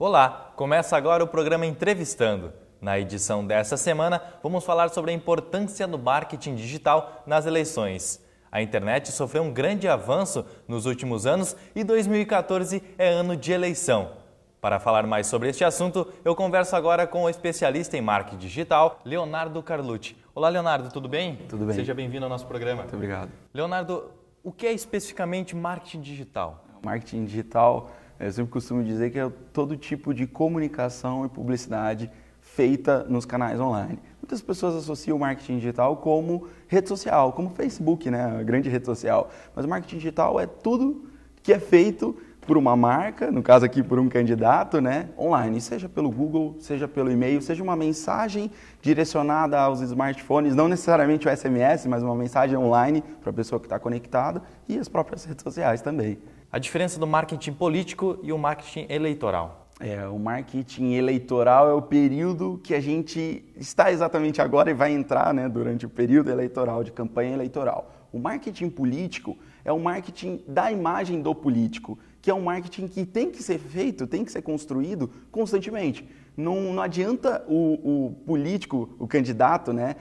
Olá, começa agora o programa Entrevistando. Na edição dessa semana, vamos falar sobre a importância do marketing digital nas eleições. A internet sofreu um grande avanço nos últimos anos e 2014 é ano de eleição. Para falar mais sobre este assunto, eu converso agora com o especialista em marketing digital, Leonardo Carlucci. Olá, Leonardo, tudo bem? Tudo bem. Seja bem-vindo ao nosso programa. Muito obrigado. Leonardo, o que é especificamente marketing digital? Marketing digital, eu sempre costumo dizer que é todo tipo de comunicação e publicidade feita nos canais online. Muitas pessoas associam o marketing digital como rede social, como Facebook, né? A grande rede social. Mas o marketing digital é tudo que é feito por uma marca, no caso aqui por um candidato, né, online, seja pelo Google, seja pelo e-mail, seja uma mensagem direcionada aos smartphones, não necessariamente o SMS, mas uma mensagem online para a pessoa que está conectada e as próprias redes sociais também. A diferença do marketing político e o marketing eleitoral? O marketing eleitoral é o período que a gente está exatamente agora e vai entrar, né, durante o período eleitoral, de campanha eleitoral. O marketing político é o marketing da imagem do político, que é um marketing que tem que ser feito, tem que ser construído constantemente. Não adianta o político, o candidato, né,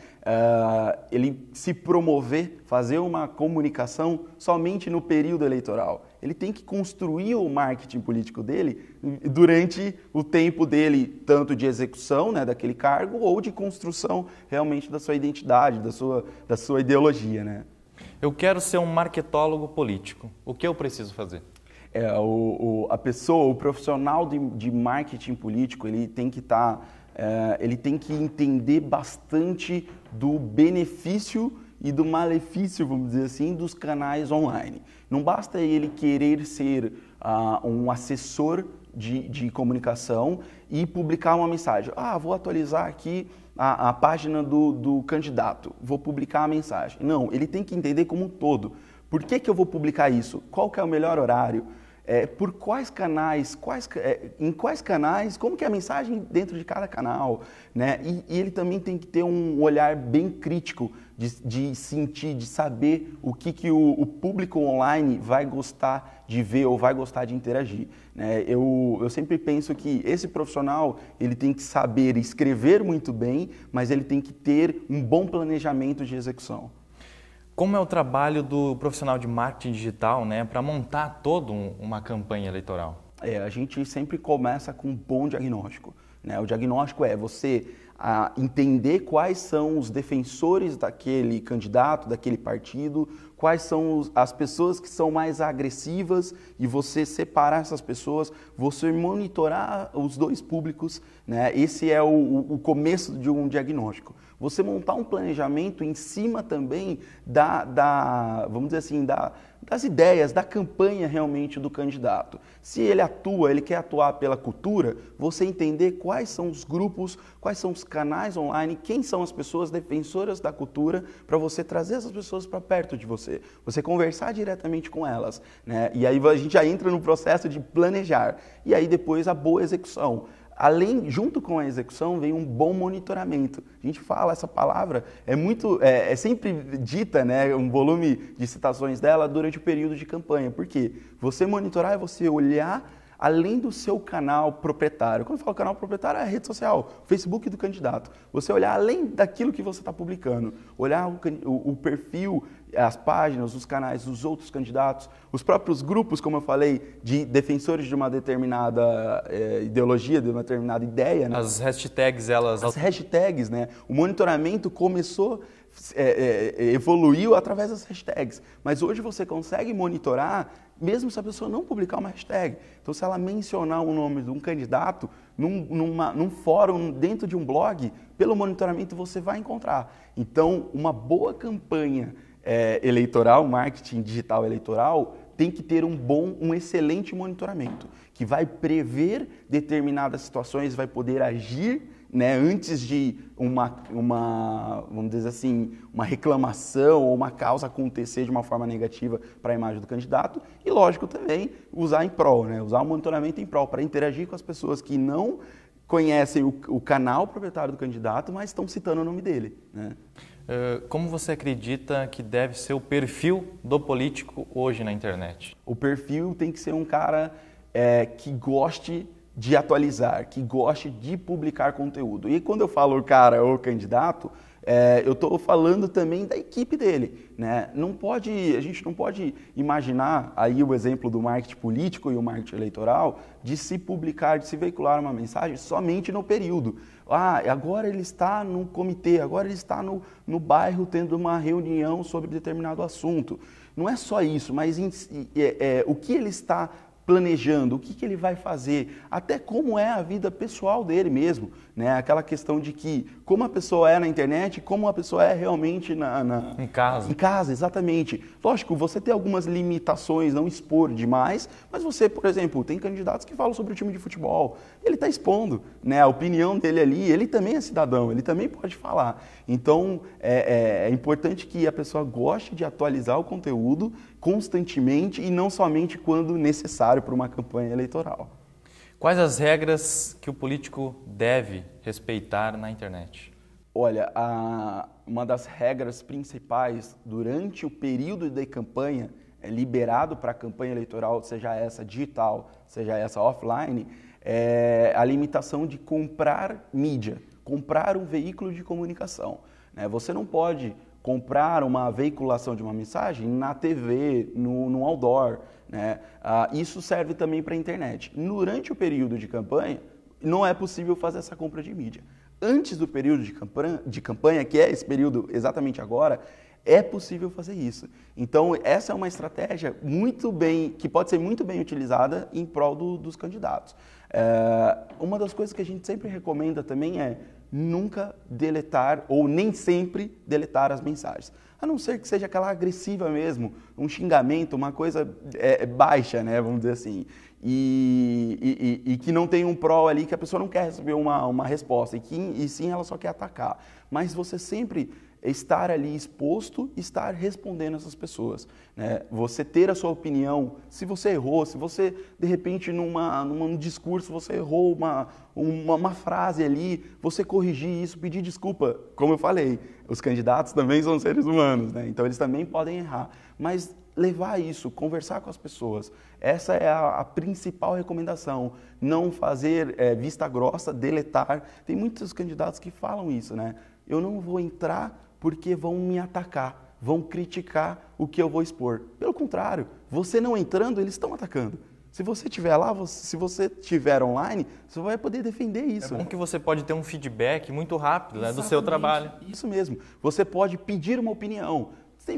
ele se promover, fazer uma comunicação somente no período eleitoral. Ele tem que construir o marketing político dele durante o tempo dele, tanto de execução, né, daquele cargo, ou de construção realmente da sua identidade, da sua ideologia, né? Eu quero ser um marketólogo político. O que eu preciso fazer? A pessoa, o profissional de marketing político, ele tem que ele tem que entender bastante do benefício e do malefício, vamos dizer assim, dos canais online. Não basta ele querer ser um assessor de comunicação e publicar uma mensagem. Vou atualizar aqui a página do candidato, vou publicar a mensagem. Não, ele tem que entender como um todo. Por que eu vou publicar isso? Qual que é o melhor horário? Por quais canais? Em quais canais? Como que é a mensagem dentro de cada canal? Né? E ele também tem que ter um olhar bem crítico de sentir, de saber o que o público online vai gostar de ver ou vai gostar de interagir. Né? Eu sempre penso que esse profissional ele tem que saber escrever muito bem, mas ele tem que ter um bom planejamento de execução. Como é o trabalho do profissional de marketing digital, né, para montar toda uma campanha eleitoral? A gente sempre começa com um bom diagnóstico. Né? O diagnóstico é você entender quais são os defensores daquele candidato, daquele partido, quais são as pessoas que são mais agressivas e você separar essas pessoas, você monitorar os dois públicos, né? Esse é o começo de um diagnóstico. Você montar um planejamento em cima também vamos dizer assim, das ideias, da campanha realmente do candidato. Se ele quer atuar pela cultura, você entender quais são os grupos, quais são os canais online, quem são as pessoas defensoras da cultura, para você trazer essas pessoas para perto de você. Você conversar diretamente com elas. Né? E aí a gente já entra no processo de planejar. E aí depois a boa execução. Junto com a execução, vem um bom monitoramento. A gente fala essa palavra, é sempre dita, né, um volume de citações dela durante o período de campanha. Por quê? Você monitorar é você olhar além do seu canal proprietário. Quando eu falo canal proprietário, é a rede social, o Facebook do candidato. Você olhar além daquilo que você está publicando, olhar o perfil, as páginas, os canais dos outros candidatos, os próprios grupos, como eu falei, de defensores de uma determinada ideologia, de uma determinada ideia. Né? As hashtags, As hashtags, né? O monitoramento começou, evoluiu através das hashtags, mas hoje você consegue monitorar mesmo se a pessoa não publicar uma hashtag. Então, se ela mencionar o nome de um candidato num fórum, dentro de um blog, pelo monitoramento você vai encontrar. Então, uma boa campanha eleitoral, marketing digital eleitoral, tem que ter um excelente monitoramento, que vai prever determinadas situações, vai poder agir, né, antes de vamos dizer assim, uma reclamação ou uma causa acontecer de uma forma negativa para a imagem do candidato e, lógico, também usar em prol, né, usar o monitoramento em prol para interagir com as pessoas que não conhecem o canal proprietário do candidato, mas estão citando o nome dele. Né? Como você acredita que deve ser o perfil do político hoje na internet? O perfil tem que ser um cara que goste de atualizar, que goste de publicar conteúdo. E quando eu falo cara ou candidato, eu estou falando também da equipe dele, né? A gente não pode imaginar aí o exemplo do marketing político e o marketing eleitoral de se publicar, de se veicular uma mensagem somente no período. Agora ele está no comitê, agora ele está no bairro tendo uma reunião sobre determinado assunto. Não é só isso, mas o que ele está planejando, o que ele vai fazer, até como é a vida pessoal dele mesmo, né? Aquela questão de que como a pessoa é na internet, como a pessoa é realmente em casa. Em casa, exatamente. Lógico, você tem algumas limitações, não expor demais, mas você, por exemplo, tem candidatos que falam sobre o time de futebol, ele está expondo, né? A opinião dele ali, ele também é cidadão, ele também pode falar. Então, é importante que a pessoa goste de atualizar o conteúdo constantemente e não somente quando necessário para uma campanha eleitoral. Quais as regras que o político deve respeitar na internet? Olha, uma das regras principais durante o período de campanha, liberado para a campanha eleitoral, seja essa digital, seja essa offline, é a limitação de comprar mídia, comprar um veículo de comunicação. Você não pode comprar uma veiculação de uma mensagem na TV, no outdoor, né? Isso serve também para a internet. Durante o período de campanha, não é possível fazer essa compra de mídia. Antes do período de campanha, que é esse período exatamente agora, é possível fazer isso. Então, essa é uma estratégia que pode ser muito bem utilizada em prol dos candidatos. Uma das coisas que a gente sempre recomenda também é nunca deletar ou nem sempre deletar as mensagens. A não ser que seja aquela agressiva mesmo, um xingamento, uma coisa baixa, né, vamos dizer assim, e que não tem um pró ali, que a pessoa não quer receber uma resposta, e sim ela só quer atacar. Mas você sempre estar ali exposto e estar respondendo essas pessoas, né? Você ter a sua opinião, se você errou, se você, de repente, num discurso, você errou uma frase ali, você corrigir isso, pedir desculpa, como eu falei, os candidatos também são seres humanos, né? Então eles também podem errar, mas levar isso, conversar com as pessoas, essa é a principal recomendação, não fazer vista grossa, deletar. Tem muitos candidatos que falam isso, né? Eu não vou entrar porque vão me atacar, vão criticar o que eu vou expor. Pelo contrário, você não entrando, eles estão atacando. Se você estiver lá, se você estiver online, você vai poder defender isso. É bom que você pode ter um feedback muito rápido, né, do seu trabalho. Isso mesmo. Você pode pedir uma opinião.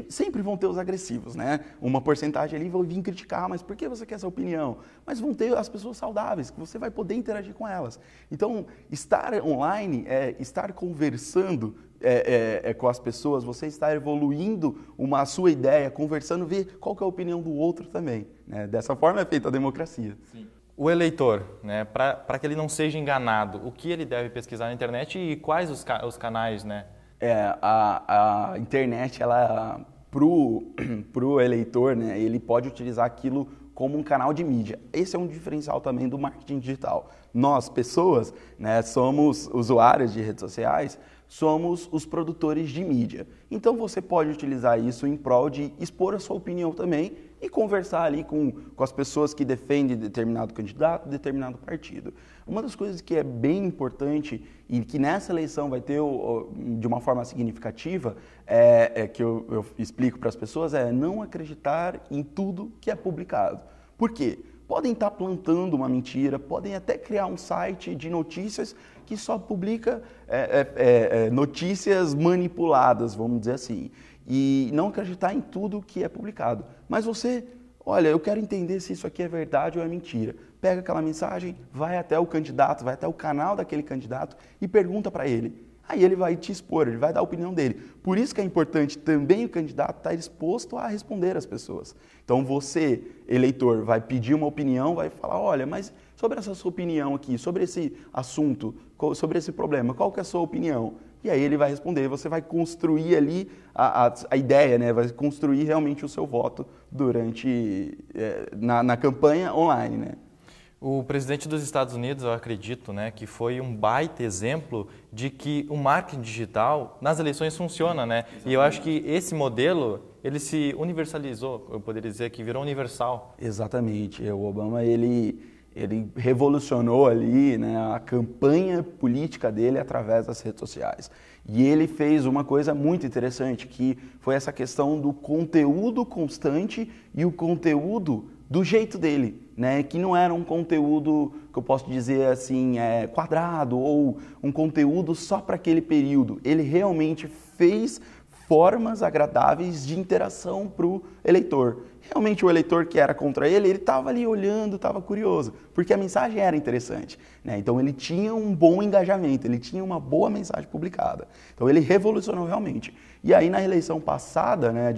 Sempre vão ter os agressivos, né? Uma porcentagem ali vai vir criticar, mas por que você quer essa opinião? Mas vão ter as pessoas saudáveis, que você vai poder interagir com elas. Então, estar online, estar conversando com as pessoas, você estar evoluindo a sua ideia, conversando, ver qual que é a opinião do outro também, né? Dessa forma é feita a democracia. Sim. O eleitor, né, para que ele não seja enganado, o que ele deve pesquisar na internet e quais os canais, né? A internet, ela pro eleitor, né, ele pode utilizar aquilo como um canal de mídia. Esse é um diferencial também do marketing digital. Nós, pessoas, né, somos usuários de redes sociais, somos os produtores de mídia. Então você pode utilizar isso em prol de expor a sua opinião também e conversar ali com as pessoas que defendem determinado candidato, determinado partido. Uma das coisas que é bem importante e que nessa eleição vai ter de uma forma significativa, que eu explico para as pessoas, é não acreditar em tudo que é publicado. Por quê? Podem estar plantando uma mentira, podem até criar um site de notícias que só publica notícias manipuladas, vamos dizer assim, e não acreditar em tudo que é publicado. Mas você, olha, eu quero entender se isso aqui é verdade ou é mentira. Pega aquela mensagem, vai até o candidato, vai até o canal daquele candidato e pergunta para ele. Aí ele vai te expor, ele vai dar a opinião dele. Por isso que é importante também o candidato estar disposto a responder às pessoas. Então você, eleitor, vai pedir uma opinião, vai falar, olha, mas sobre essa sua opinião aqui, sobre esse assunto, sobre esse problema, qual que é a sua opinião? E aí ele vai responder, você vai construir ali a ideia, né? Vai construir realmente o seu voto durante, na campanha online, né? O presidente dos Estados Unidos, eu acredito, né, que foi um baita exemplo de que o marketing digital nas eleições funciona, né? Exatamente. E eu acho que esse modelo, ele se universalizou, eu poderia dizer que virou universal. Exatamente. O Obama, ele Ele revolucionou ali, né, a campanha política dele através das redes sociais. E ele fez uma coisa muito interessante, que foi essa questão do conteúdo constante e o conteúdo do jeito dele, né? Que não era um conteúdo, que eu posso dizer assim, quadrado ou um conteúdo só para aquele período. Ele realmente fez formas agradáveis de interação para o eleitor. Realmente o eleitor que era contra ele estava ali olhando, estava curioso, porque a mensagem era interessante, né? Então ele tinha um bom engajamento, ele tinha uma boa mensagem publicada. Então ele revolucionou realmente. E aí na eleição passada, né,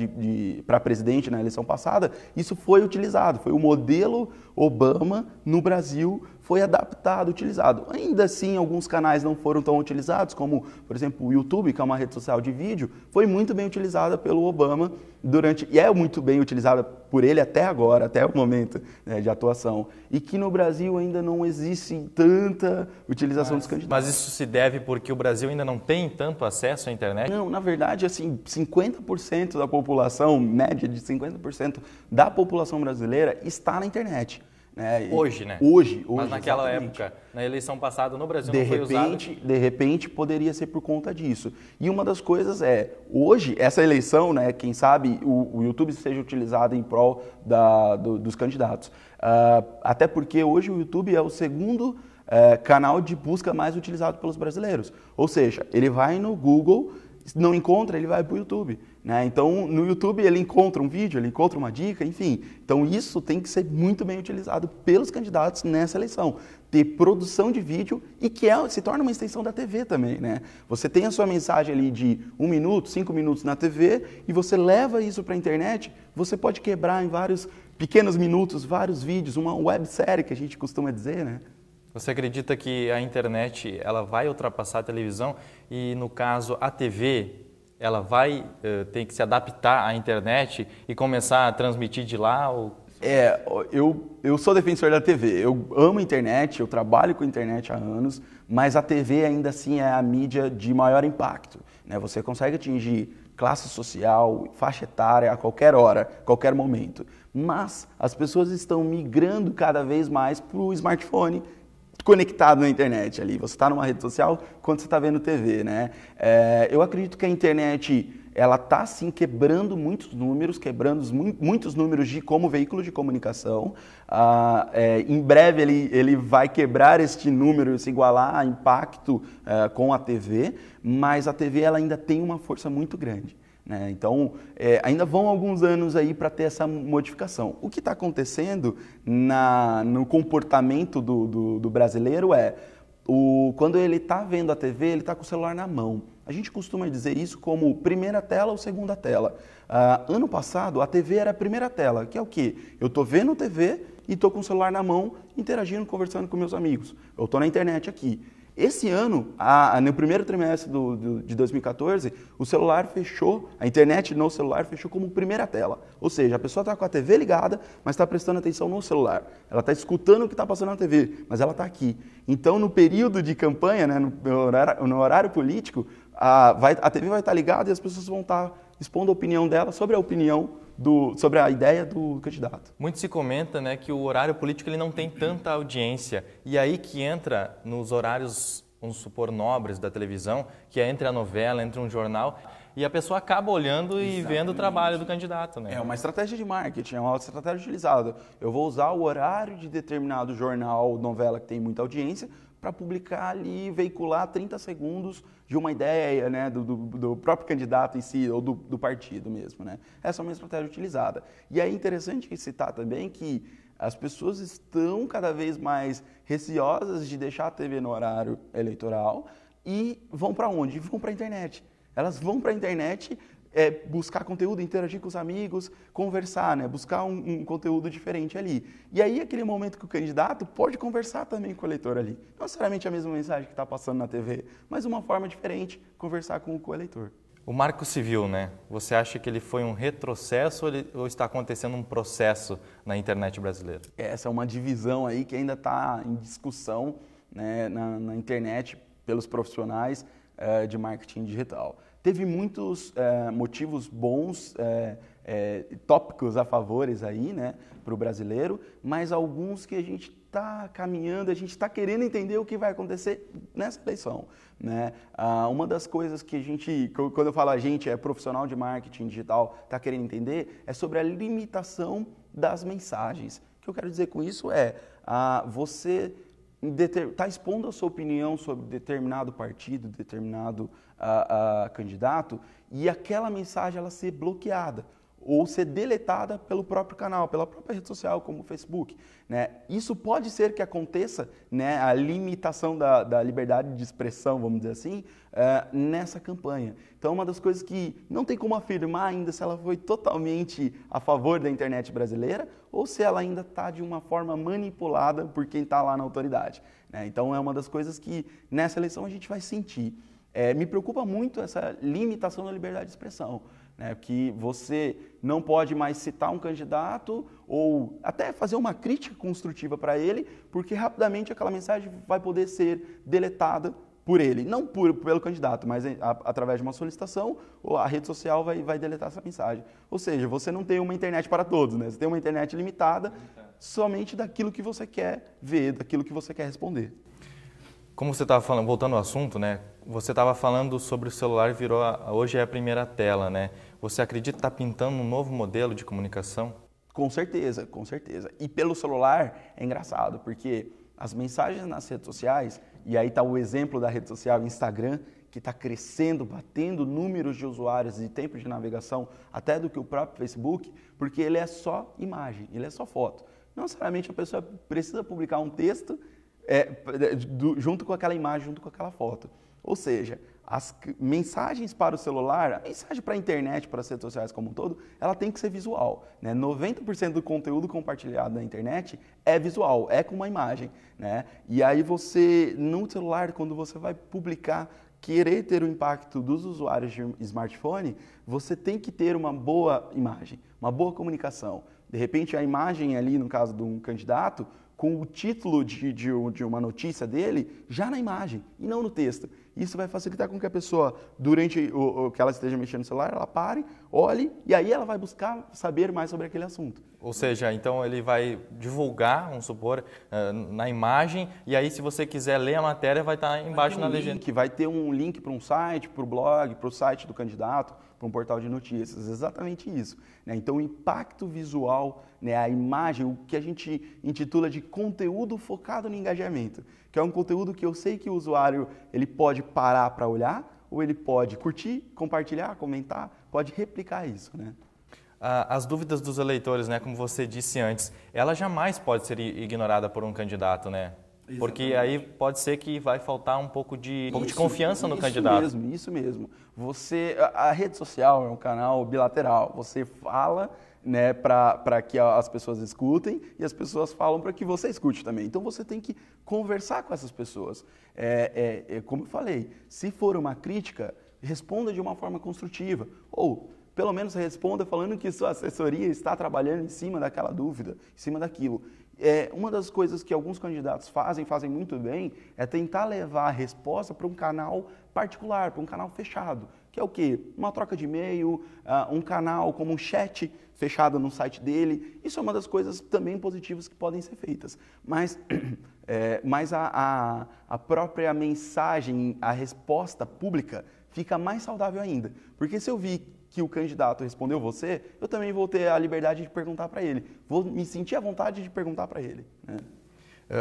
para presidente na eleição passada, isso foi utilizado, foi o modelo Obama no Brasil, foi adaptado, utilizado. Ainda assim, alguns canais não foram tão utilizados, como, por exemplo, o YouTube, que é uma rede social de vídeo, foi muito bem utilizada pelo Obama e é muito bem utilizada por ele até agora, até o momento, né, de atuação. E que no Brasil ainda não existe tanta utilização dos candidatos. Mas isso se deve porque o Brasil ainda não tem tanto acesso à internet? Não, na verdade, assim, 50% da população, média de 50% da população brasileira está na internet. Né? Hoje, né? Hoje. Mas naquela exatamente. época, na eleição passada, no Brasil não foi usado. De repente, poderia ser por conta disso. E uma das coisas hoje, essa eleição, né, quem sabe o YouTube seja utilizado em prol dos candidatos. Até porque hoje o YouTube é o segundo canal de busca mais utilizado pelos brasileiros. Ou seja, ele vai no Google, não encontra, ele vai para o YouTube. Né? Então, no YouTube ele encontra um vídeo, ele encontra uma dica, enfim. Então, isso tem que ser muito bem utilizado pelos candidatos nessa eleição. Ter produção de vídeo e que se torna uma extensão da TV também. Né? Você tem a sua mensagem ali de 1 minuto, 5 minutos na TV e você leva isso para a internet, você pode quebrar em vários pequenos minutos, vários vídeos, uma websérie que a gente costuma dizer, né? Você acredita que a internet ela vai ultrapassar a televisão e, no caso, a TV ela vai ter que se adaptar à internet e começar a transmitir de lá? Ou... Eu sou defensor da TV, eu amo a internet, eu trabalho com a internet há anos, mas a TV ainda assim é a mídia de maior impacto. Né? Você consegue atingir classe social, faixa etária a qualquer hora, qualquer momento. Mas as pessoas estão migrando cada vez mais para o smartphone, conectado na internet ali. Você está numa rede social quando você está vendo TV, né? Eu acredito que a internet ela está sim quebrando muitos números, muitos números como veículo de comunicação. Em breve ele vai quebrar este número, se igualar a impacto com a TV, mas a TV ela ainda tem uma força muito grande. Né? Então, ainda vão alguns anos aí para ter essa modificação. O que está acontecendo no comportamento do brasileiro quando ele está vendo a TV, ele está com o celular na mão. A gente costuma dizer isso como primeira tela ou segunda tela. Ano passado, a TV era a primeira tela, que é o quê? Eu estou vendo TV e estou com o celular na mão, interagindo, conversando com meus amigos. Eu estou na internet aqui. Esse ano, no primeiro trimestre de 2014, o celular fechou, a internet no celular fechou como primeira tela. Ou seja, a pessoa está com a TV ligada, mas está prestando atenção no celular. Ela está escutando o que está passando na TV, mas ela está aqui. Então, no período de campanha, né, no horário político, a TV vai estar ligada e as pessoas vão estar expondo a opinião dela sobre sobre a ideia do candidato. Muito se comenta, né, que o horário político ele não tem tanta audiência. E aí que entra nos horários, vamos supor, nobres da televisão, que é entre a novela, entre um jornal, e a pessoa acaba olhando e vendo o trabalho do candidato. Né? É uma estratégia de marketing, é uma estratégia utilizada. Eu vou usar o horário de determinado jornal, novela que tem muita audiência, para publicar ali, veicular 30 segundos de uma ideia, né, do próprio candidato em si, ou do partido mesmo. Né? Essa é uma estratégia utilizada. E é interessante citar também que as pessoas estão cada vez mais receosas de deixar a TV no horário eleitoral e vão para onde? Vão para a internet. Elas vão para a internet buscar conteúdo, interagir com os amigos, conversar, né? Buscar um conteúdo diferente ali. E aí, aquele momento que o candidato pode conversar também com o eleitor ali. Não necessariamente a mesma mensagem que está passando na TV, mas uma forma diferente, conversar com o eleitor. O Marco Civil, né? Você acha que ele foi um retrocesso ou está acontecendo um processo na internet brasileira? Essa é uma divisão aí que ainda está em discussão, né, na internet pelos profissionais de marketing digital. Teve muitos motivos bons, tópicos a favores aí, né, para o brasileiro, mas alguns que a gente está caminhando, a gente está querendo entender o que vai acontecer nessa eleição, né? Uma das coisas que a gente, quando eu falo a gente, é profissional de marketing digital, está querendo entender, é sobre a limitação das mensagens. O que eu quero dizer com isso é, você está expondo a sua opinião sobre determinado partido, determinado candidato, e aquela mensagem ela ser bloqueada ou ser deletada pelo próprio canal, pela própria rede social, como o Facebook, né? Isso pode ser que aconteça, né, a limitação da liberdade de expressão, vamos dizer assim, nessa campanha. Então, uma das coisas que não tem como afirmar ainda se ela foi totalmente a favor da internet brasileira ou se ela ainda está de uma forma manipulada por quem está lá na autoridade, né? Então, é uma das coisas que nessa eleição a gente vai sentir. Me preocupa muito essa limitação da liberdade de expressão, né, que você não pode mais citar um candidato ou até fazer uma crítica construtiva para ele, porque rapidamente aquela mensagem vai poder ser deletada por ele, não pelo candidato, mas através de uma solicitação, ou a rede social vai deletar essa mensagem. Ou seja, você não tem uma internet para todos, né? Você tem uma internet limitada somente daquilo que você quer ver, daquilo que você quer responder. Como você estava falando, voltando ao assunto, né? Você estava falando sobre o celular hoje é a primeira tela, né? Você acredita que está pintando um novo modelo de comunicação? Com certeza, com certeza. E pelo celular é engraçado, porque as mensagens nas redes sociais, e aí está o exemplo da rede social Instagram, que está crescendo, batendo números de usuários e tempo de navegação até do que o próprio Facebook, porque ele é só imagem, ele é só foto. Não necessariamente a pessoa precisa publicar um texto junto com aquela imagem, junto com aquela foto. Ou seja, as mensagens para o celular, a mensagem para a internet, para as redes sociais como um todo, ela tem que ser visual, né? 90% do conteúdo compartilhado na internet é visual, é com uma imagem, né? E aí você, no celular, quando você vai publicar, querer ter o impacto dos usuários de smartphone, você tem que ter uma boa imagem, uma boa comunicação. De repente, a imagem ali, no caso de um candidato, com o título de uma notícia dele já na imagem e não no texto. Isso vai facilitar com que a pessoa, durante que ela esteja mexendo no celular, ela pare, olhe e aí ela vai buscar saber mais sobre aquele assunto. Ou seja, então ele vai divulgar, vamos supor, na imagem, e aí se você quiser ler a matéria vai estar embaixo na legenda. Vai ter um link para um site, para o blog, para o site do candidato, para um portal de notícias, exatamente isso, né? Então o impacto visual, né, a imagem, o que a gente intitula de conteúdo focado no engajamento, que é um conteúdo que eu sei que o usuário ele pode parar para olhar, ou ele pode curtir, compartilhar, comentar, pode replicar isso, né? As dúvidas dos eleitores, né, como você disse antes, ela jamais pode ser ignorada por um candidato, né? Exatamente. Porque aí pode ser que vai faltar um pouco de confiança no candidato. Isso mesmo. A rede social é um canal bilateral. Você fala, né, para que as pessoas escutem e as pessoas falam para que você escute também. Então você tem que conversar com essas pessoas. Como eu falei, se for uma crítica, responda de uma forma construtiva. Ou pelo menos responda falando que sua assessoria está trabalhando em cima daquela dúvida, em cima daquilo. Uma das coisas que alguns candidatos fazem muito bem, é tentar levar a resposta para um canal particular, para um canal fechado. Que é o quê? Uma troca de e-mail, um canal como um chat fechado no site dele. Isso é uma das coisas também positivas que podem ser feitas. Mas a própria mensagem, a resposta pública fica mais saudável ainda. Porque se eu vi que o candidato respondeu você, eu também vou ter a liberdade de perguntar para ele. Vou me sentir à vontade de perguntar para ele, né?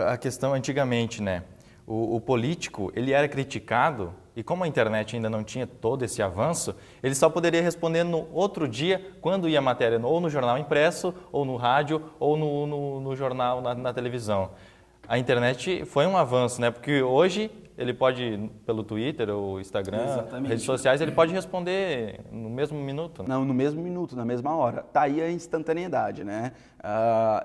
A questão antigamente, né? O político, ele era criticado e como a internet ainda não tinha todo esse avanço, ele só poderia responder no outro dia, quando ia a matéria ou no jornal impresso, ou no rádio, ou no jornal, na televisão. A internet foi um avanço, né? Porque hoje ele pode, pelo Twitter ou Instagram, exatamente, redes sociais, ele pode responder no mesmo minuto. Não, no mesmo minuto, na mesma hora. Está aí a instantaneidade, né?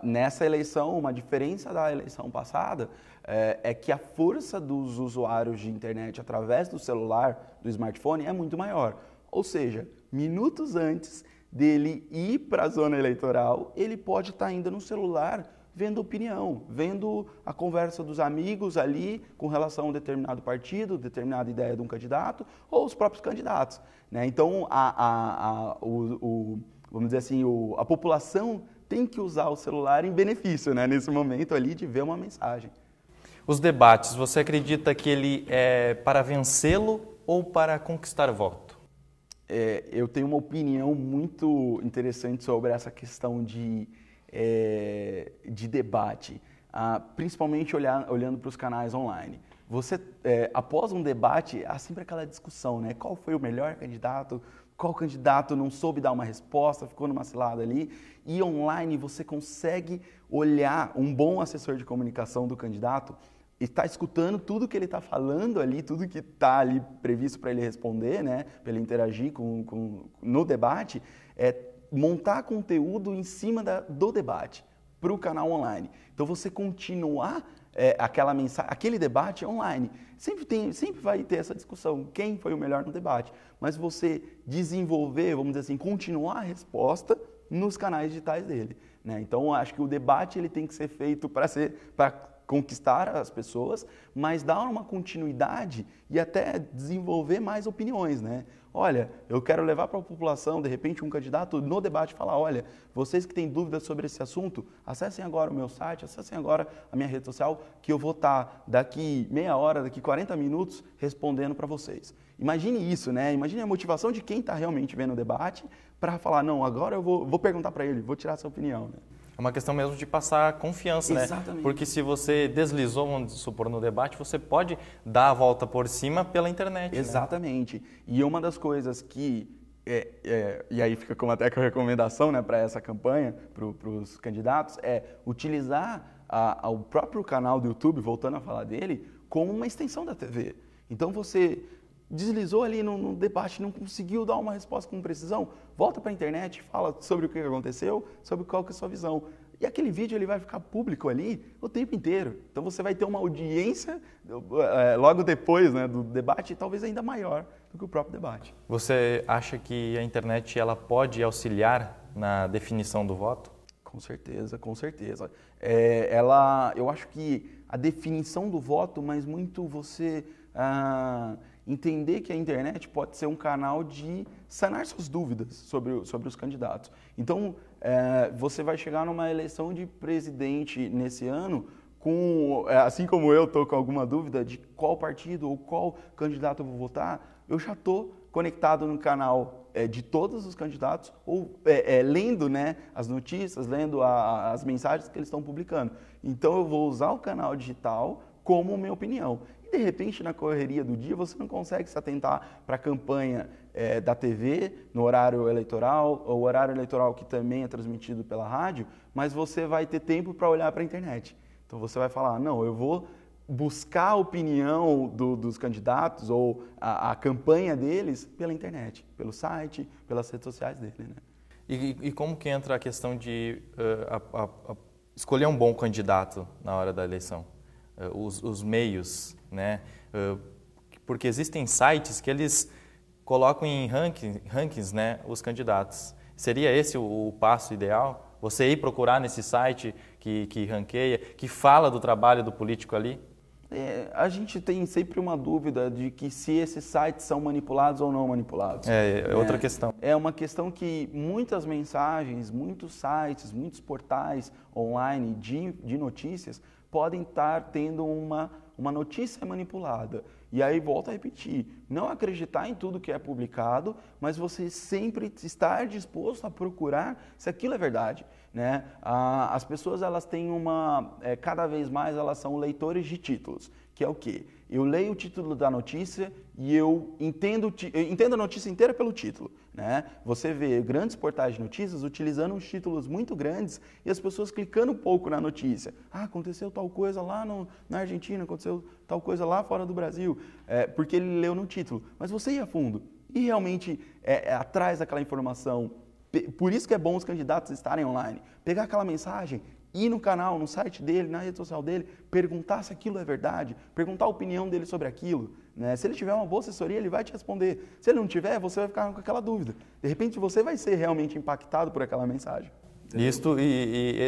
Nessa eleição, uma diferença da eleição passada é que a força dos usuários de internet através do celular, do smartphone, é muito maior. Ou seja, minutos antes dele ir para a zona eleitoral, ele pode estar ainda no celular vendo opinião, vendo a conversa dos amigos ali com relação a um determinado partido, determinada ideia de um candidato ou os próprios candidatos, né? Então, vamos dizer assim, a população tem que usar o celular em benefício, né? Nesse momento ali de ver uma mensagem. Os debates, você acredita que ele é para vencê-lo ou para conquistar voto? Eu tenho uma opinião muito interessante sobre essa questão de debate, principalmente olhando para os canais online. Você, após um debate, há sempre aquela discussão, né? Qual foi o melhor candidato? Qual candidato não soube dar uma resposta, ficou numa cilada ali? E online você consegue olhar um bom assessor de comunicação do candidato e está escutando tudo que ele está falando ali, tudo que está ali previsto para ele responder, né? Para ele interagir no debate, montar conteúdo em cima do debate para o canal online. Então você continuar aquela mensagem, aquele debate online. Sempre vai ter essa discussão, quem foi o melhor no debate. Mas você desenvolver, vamos dizer assim, continuar a resposta nos canais digitais dele, né? Então acho que o debate ele tem que ser feito para conquistar as pessoas, mas dar uma continuidade e até desenvolver mais opiniões, né? Olha, eu quero levar para a população, de repente, um candidato no debate falar, olha, vocês que têm dúvidas sobre esse assunto, acessem agora o meu site, acessem agora a minha rede social, que eu vou estar daqui meia hora, daqui 40 minutos, respondendo para vocês. Imagine isso, né? Imagine a motivação de quem está realmente vendo o debate para falar, não, agora eu vou perguntar para ele, vou tirar essa opinião, né? É uma questão mesmo de passar confiança, Exatamente. né? Porque se você deslizou, vamos supor, no debate, você pode dar a volta por cima pela internet. Exatamente. Né? E uma das coisas que, e aí fica como até com a recomendação, né, para essa campanha, para os candidatos, é utilizar o próprio canal do YouTube, voltando a falar dele, como uma extensão da TV. Então você deslizou ali no debate, não conseguiu dar uma resposta com precisão, volta para a internet, fala sobre o que aconteceu, sobre qual que é a sua visão. E aquele vídeo ele vai ficar público ali o tempo inteiro. Então você vai ter uma audiência logo depois, né, do debate, talvez ainda maior do que o próprio debate. Você acha que a internet ela pode auxiliar na definição do voto? Com certeza, com certeza. Eu acho que a definição do voto, mas muito você entender que a internet pode ser um canal de sanar suas dúvidas sobre os candidatos. Então, você vai chegar numa eleição de presidente nesse ano, assim como eu estou com alguma dúvida de qual partido ou qual candidato eu vou votar, eu já estou conectado no canal de todos os candidatos, ou lendo, né, as notícias, lendo as mensagens que eles estão publicando. Então, eu vou usar o canal digital como minha opinião. E, de repente, na correria do dia, você não consegue se atentar para a campanha da TV, no horário eleitoral, ou o horário eleitoral que também é transmitido pela rádio, mas você vai ter tempo para olhar para a internet. Então, você vai falar, não, eu vou buscar a opinião dos candidatos ou a campanha deles pela internet, pelo site, pelas redes sociais dele, né? E como que entra a questão de escolher um bom candidato na hora da eleição? Os meios, né? Porque existem sites que eles colocam em rankings, né, os candidatos. Seria esse o passo ideal? Você ir procurar nesse site que ranqueia, que fala do trabalho do político ali? A gente tem sempre uma dúvida de que se esses sites são manipulados ou não manipulados. É outra questão. É uma questão que muitas mensagens, muitos sites, muitos portais online de notícias podem estar tendo uma notícia manipulada. E aí, volto a repetir, não acreditar em tudo que é publicado, mas você sempre estar disposto a procurar se aquilo é verdade, né? As pessoas, elas têm cada vez mais, elas são leitores de títulos, que é o quê? Eu leio o título da notícia e eu entendo a notícia inteira pelo título, né? Você vê grandes portais de notícias utilizando uns títulos muito grandes e as pessoas clicando um pouco na notícia. Aconteceu tal coisa lá na Argentina, aconteceu tal coisa lá fora do Brasil, porque ele leu no título. Mas você ia a fundo e realmente atrás daquela informação. Por isso que é bom os candidatos estarem online. Pegar aquela mensagem, ir no canal, no site dele, na rede social dele, perguntar se aquilo é verdade, perguntar a opinião dele sobre aquilo, né? Se ele tiver uma boa assessoria, ele vai te responder. Se ele não tiver, você vai ficar com aquela dúvida. De repente, você vai ser realmente impactado por aquela mensagem. E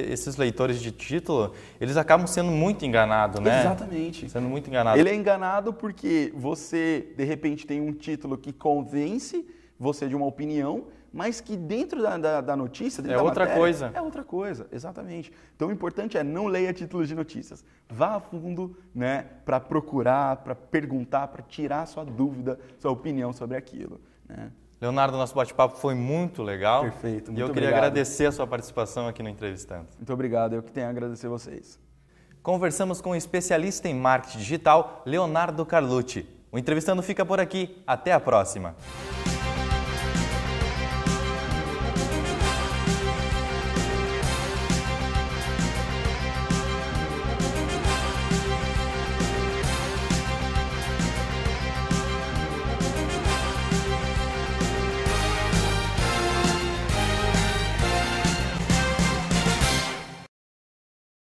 esses leitores de título, eles acabam sendo muito enganados, né? Exatamente. Sendo muito enganados. Ele é enganado porque você, de repente, tem um título que convence, você de uma opinião, mas que dentro da notícia, dentro é da outra matéria, coisa. É outra coisa, exatamente. Então o importante é não leia títulos de notícias. Vá a fundo, né, para procurar, para perguntar, para tirar sua dúvida, sua opinião sobre aquilo, né? Leonardo, nosso bate-papo foi muito legal. Perfeito, muito E eu queria obrigado. agradecer a sua participação aqui no Entrevistando. Muito obrigado, eu que tenho a agradecer vocês. Conversamos com o especialista em marketing digital, Leonardo Carlucci. O Entrevistando fica por aqui. Até a próxima.